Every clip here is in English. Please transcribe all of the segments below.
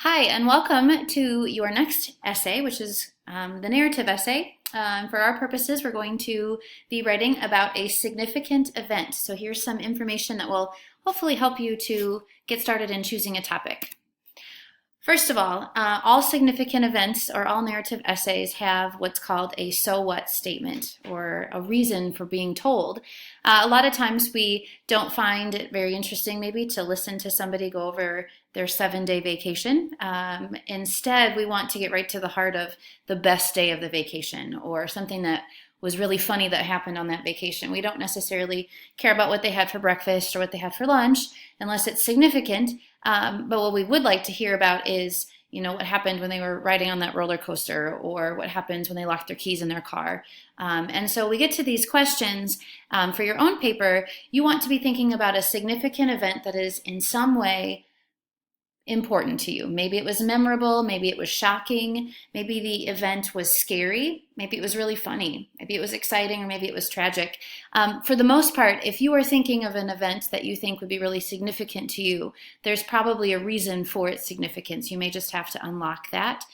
Hi, and welcome to your next essay, which is the narrative essay. For our purposes, we're going to be writing about a significant event. So here's some information that will hopefully help you to get started in choosing a topic. First of all significant events or all narrative essays have what's called a so what statement or a reason for being told. A lot of times we don't find it very interesting maybe to listen to somebody go over their 7-day vacation. Instead, we want to get right to the heart of the best day of the vacation or something that was really funny that happened on that vacation. We don't necessarily care about what they had for breakfast or what they had for lunch unless it's significant. But what we would like to hear about is, what happened when they were riding on that roller coaster or what happens when they locked their keys in their car. And so we get to these questions for your own paper. You want to be thinking about a significant event that is in some way important to you. Maybe it was memorable, maybe it was shocking, maybe the event was scary, maybe it was really funny, maybe it was exciting, or maybe it was tragic. For the most part, if you are thinking of an event that you think would be really significant to you, there's probably a reason for its significance. You may just have to unlock that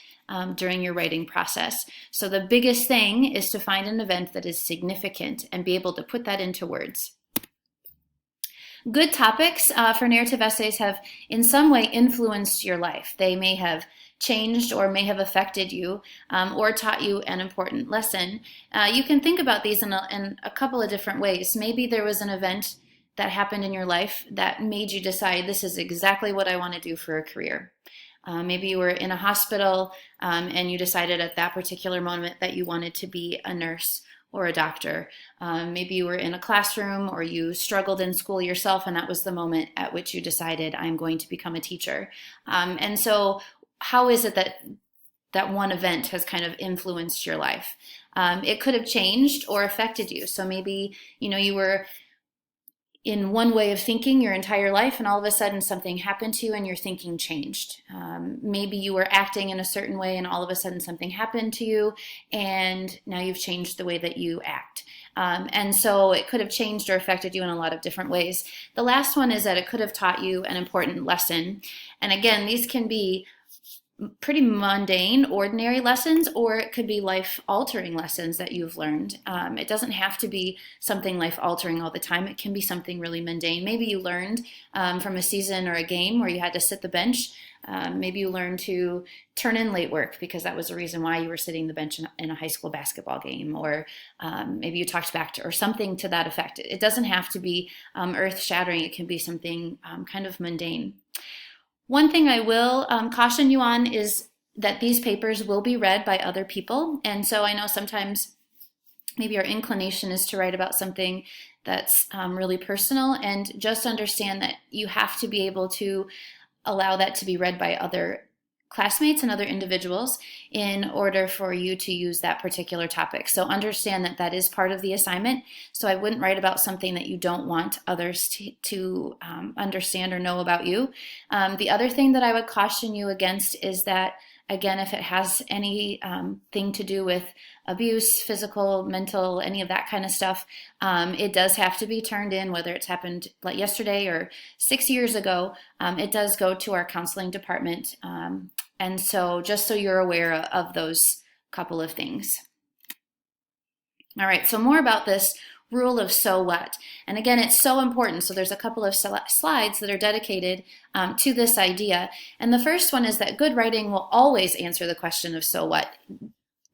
during your writing process. So the biggest thing is to find an event that is significant and be able to put that into words. Good topics for narrative essays have in some way influenced your life. They may have changed or may have affected you or taught you an important lesson. You can think about these in a couple of different ways. Maybe there was an event that happened in your life that made you decide this is exactly what I want to do for a career. Maybe you were in a hospital and you decided at that particular moment that you wanted to be a nurse or a doctor. Maybe you were in a classroom or you struggled in school yourself, and that was the moment at which you decided, I'm going to become a teacher. And so how is it that that one event has kind of influenced your life? It could have changed or affected you. So maybe, you were in one way of thinking your entire life, and all of a sudden something happened to you and your thinking changed. Maybe you were acting in a certain way and all of a sudden something happened to you and now you've changed the way that you act. And so it could have changed or affected you in a lot of different ways. The last one is that it could have taught you an important lesson. And again, these can be pretty mundane, ordinary lessons, or it could be life-altering lessons that you've learned. It doesn't have to be something life-altering all the time. It can be something really mundane. Maybe you learned from a season or a game where you had to sit the bench. Maybe you learned to turn in late work because that was the reason why you were sitting the bench in a high school basketball game, or maybe you talked back to, or something to that effect. It doesn't have to be earth-shattering. It can be something kind of mundane. One thing I will caution you on is that these papers will be read by other people. And so I know sometimes maybe our inclination is to write about something that's really personal, and just understand that you have to be able to allow that to be read by other classmates and other individuals in order for you to use that particular topic. So understand that that is part of the assignment. So I wouldn't write about something that you don't want others to understand or know about you. The other thing that I would caution you against is that, again, if it has any thing to do with abuse, physical, mental, any of that kind of stuff, it does have to be turned in, whether it's happened like yesterday or 6 years ago. It does go to our counseling department. And so just so you're aware of those couple of things. All right, so more about this rule of so what. And again, it's so important. So there's a couple of slides that are dedicated to this idea. And the first one is that good writing will always answer the question of so what.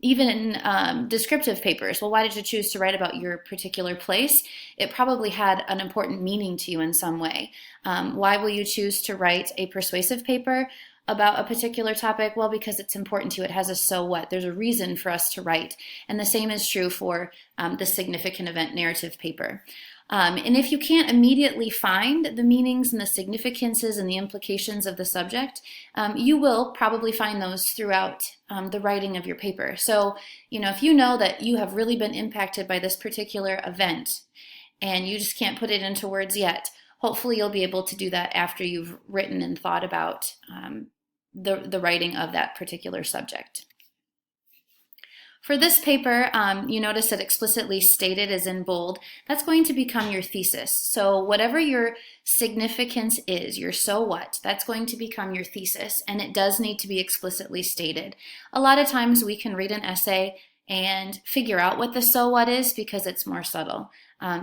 Even in descriptive papers, well, why did you choose to write about your particular place? It probably had an important meaning to you in some way. Why will you choose to write a persuasive paper about a particular topic? Well, because it's important to you. It has a so what. There's a reason for us to write. And the same is true for the significant event narrative paper. And if you can't immediately find the meanings and the significances and the implications of the subject, you will probably find those throughout the writing of your paper. So, if you know that you have really been impacted by this particular event and you just can't put it into words yet, hopefully you'll be able to do that after you've written and thought about the writing of that particular subject. For this paper, you notice that explicitly stated is in bold. That's going to become your thesis. So whatever your significance is, your so what, that's going to become your thesis, and it does need to be explicitly stated. A lot of times we can read an essay and figure out what the so what is because it's more subtle.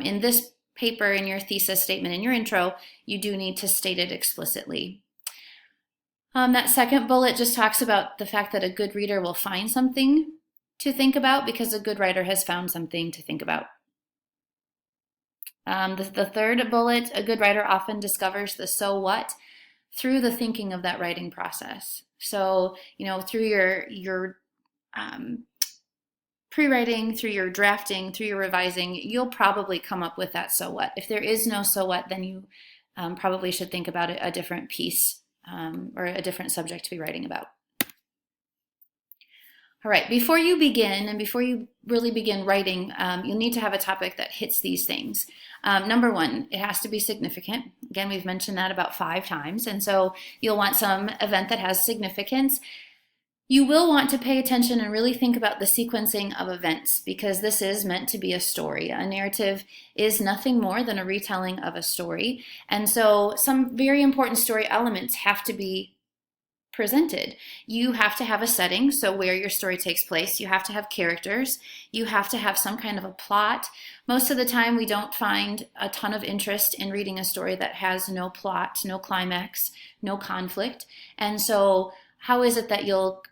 In this paper, in your thesis statement, in your intro, you do need to state it explicitly. That second bullet just talks about the fact that a good reader will find something to think about because a good writer has found something to think about. The third bullet, a good writer often discovers the so what through the thinking of that writing process. So, through your pre-writing, through your drafting, through your revising, you'll probably come up with that so what. If there is no so what, then you probably should think about a different piece or a different subject to be writing about. All right, before you begin and before you really begin writing, you'll need to have a topic that hits these things. Number one, it has to be significant. Again, we've mentioned that about 5 times, and so you'll want some event that has significance. You will want to pay attention and really think about the sequencing of events because this is meant to be a story. A narrative is nothing more than a retelling of a story, and so some very important story elements have to be presented. You have to have a setting, so where your story takes place. You have to have characters. You have to have some kind of a plot. Most of the time we don't find a ton of interest in reading a story that has no plot, no climax, no conflict. And so how is it that you'll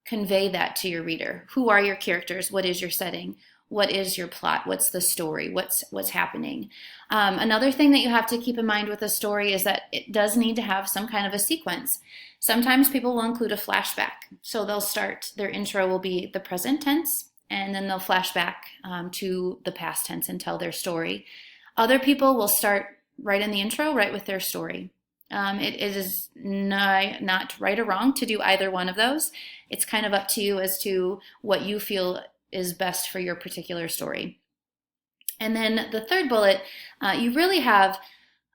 convey that to your reader? Who are your characters? What is your setting? What is your plot? What's the story? What's happening? Another thing that you have to keep in mind with a story is that it does need to have some kind of a sequence. Sometimes people will include a flashback. So they'll start, their intro will be the present tense, and then they'll flash back to the past tense and tell their story. Other people will start right in the intro, right with their story. It is not right or wrong to do either one of those. It's kind of up to you as to what you feel is best for your particular story. And then the third bullet, you really have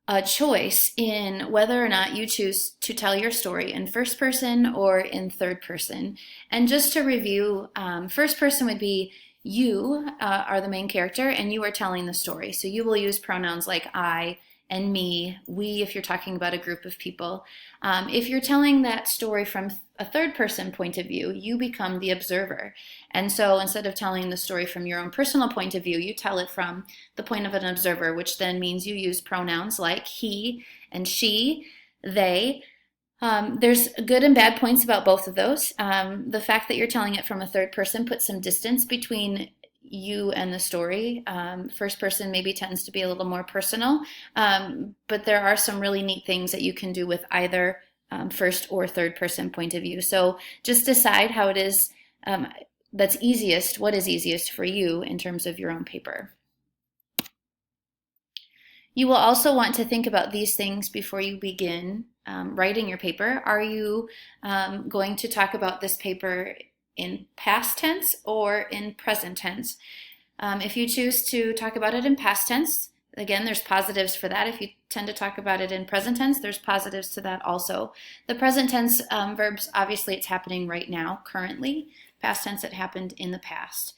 a choice in whether or not you choose to tell your story in first person or in third person. And just to review, first person would be you are the main character and you are telling the story. So you will use pronouns like I and me, we, if you're talking about a group of people. If you're telling that story from a third person point of view, you become the observer. And so instead of telling the story from your own personal point of view, you tell it from the point of an observer, which then means you use pronouns like he and she, they. There's good and bad points about both of those. The fact that you're telling it from a third person puts some distance between you and the story. First person maybe tends to be a little more personal, but there are some really neat things that you can do with either first or third person point of view. So just decide how it is that's easiest, what is easiest for you in terms of your own paper. You will also want to think about these things before you begin writing your paper. Are you going to talk about this paper in past tense or in present tense? If you choose to talk about it in past tense, again, there's positives for that. If you tend to talk about it in present tense, there's positives to that also. The present tense verbs, obviously it's happening right now, currently. Past tense, it happened in the past.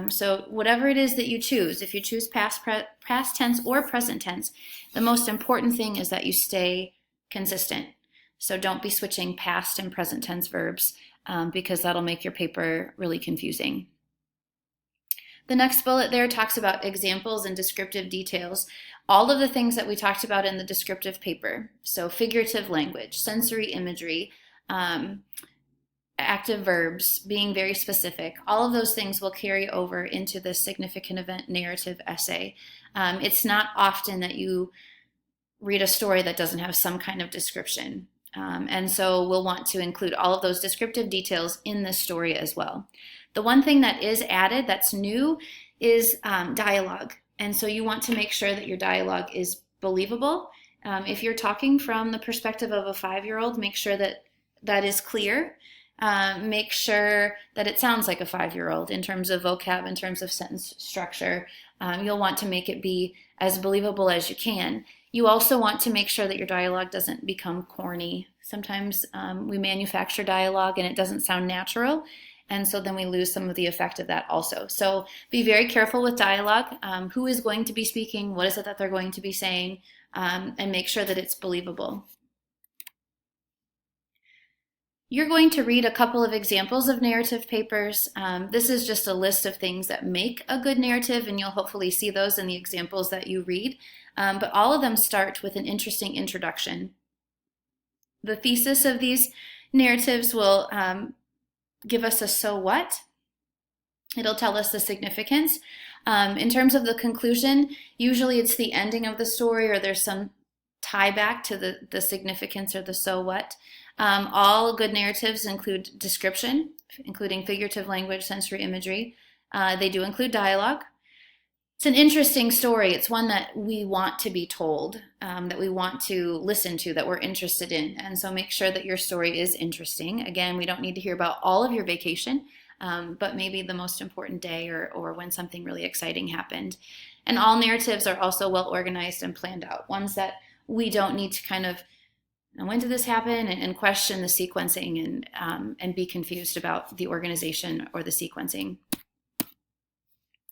So whatever it is that you choose, if you choose past tense or present tense, the most important thing is that you stay consistent. So don't be switching past and present tense verbs because that'll make your paper really confusing. The next bullet there talks about examples and descriptive details. All of the things that we talked about in the descriptive paper, so figurative language, sensory imagery, active verbs, being very specific, all of those things will carry over into the significant event narrative essay. It's not often that you read a story that doesn't have some kind of description. And so we'll want to include all of those descriptive details in this story as well. The one thing that is added that's new is dialogue. And so you want to make sure that your dialogue is believable. If you're talking from the perspective of a 5-year-old, make sure that that is clear. Make sure that it sounds like a 5-year-old in terms of vocab, in terms of sentence structure. You'll want to make it be as believable as you can. You also want to make sure that your dialogue doesn't become corny. Sometimes we manufacture dialogue and it doesn't sound natural. and so then we lose some of the effect of that also. So be very careful with dialogue. Who is going to be speaking? What is it that they're going to be saying? And make sure that it's believable. You're going to read a couple of examples of narrative papers. This is just a list of things that make a good narrative, and you'll hopefully see those in the examples that you read. But all of them start with an interesting introduction. The thesis of these narratives will give us a so what. It'll tell us the significance. In terms of the conclusion, usually it's the ending of the story or there's some tie back to the significance or the so what. All good narratives include description, including figurative language, sensory imagery. They do include dialogue. It's an interesting story. It's one that we want to be told, that we want to listen to, that we're interested in. And so make sure that your story is interesting. Again, we don't need to hear about all of your vacation, but maybe the most important day or when something really exciting happened. And all narratives are also well organized and planned out, ones that we don't need to kind of, when did this happen, and question the sequencing and be confused about the organization or the sequencing.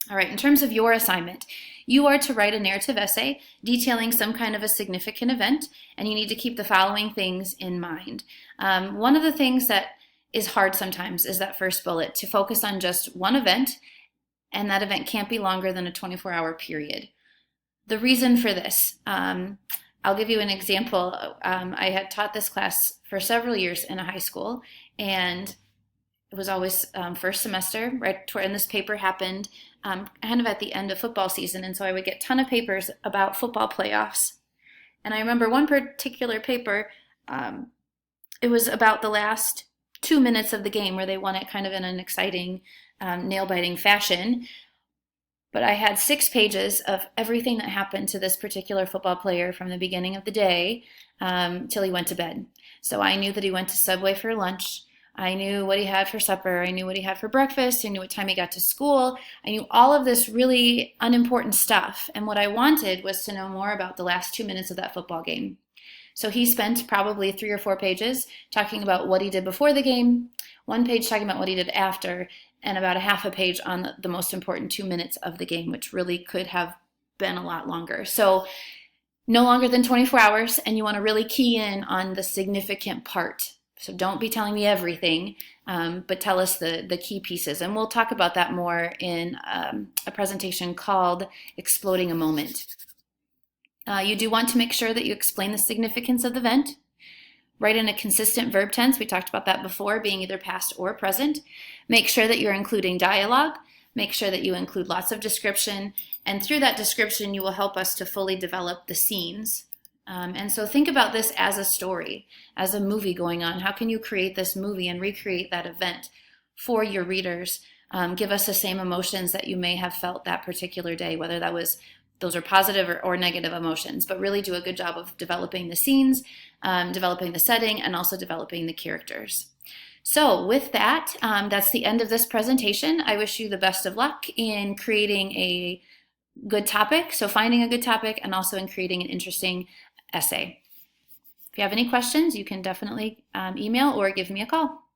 All right, in terms of your assignment, you are to write a narrative essay detailing some kind of a significant event, and you need to keep the following things in mind. One of the things that is hard sometimes is that first bullet, to focus on just one event, and that event can't be longer than a 24-hour period. The reason for this, I'll give you an example. I had taught this class for several years in a high school, and it was always first semester, right when this paper happened, kind of at the end of football season, and so I would get a ton of papers about football playoffs. And I remember one particular paper, it was about the last 2 minutes of the game where they won it kind of in an exciting, nail-biting fashion. But I had 6 pages of everything that happened to this particular football player from the beginning of the day till he went to bed. So I knew that he went to Subway for lunch. I knew what he had for supper. I knew what he had for breakfast. I knew what time he got to school. I knew all of this really unimportant stuff. And what I wanted was to know more about the last 2 minutes of that football game. So he spent probably 3 or 4 pages talking about what he did before the game, 1 page talking about what he did after, and about a half a page on the most important 2 minutes of the game, which really could have been a lot longer. So no longer than 24 hours, and you want to really key in on the significant part. So don't be telling me everything, but tell us the key pieces. And we'll talk about that more in a presentation called Exploding a Moment. You do want to make sure that you explain the significance of the event. Write in a consistent verb tense. We talked about that before, being either past or present. Make sure that you're including dialogue. Make sure that you include lots of description. And through that description, you will help us to fully develop the scenes. And so think about this as a story, as a movie going on. How can you create this movie and recreate that event for your readers? Give us the same emotions that you may have felt that particular day, whether those are positive or negative emotions, but really do a good job of developing the scenes, developing the setting, and also developing the characters. So with that, that's the end of this presentation. I wish you the best of luck in creating a good topic, so finding a good topic, and also in creating an interesting essay. If you have any questions, you can definitely email or give me a call.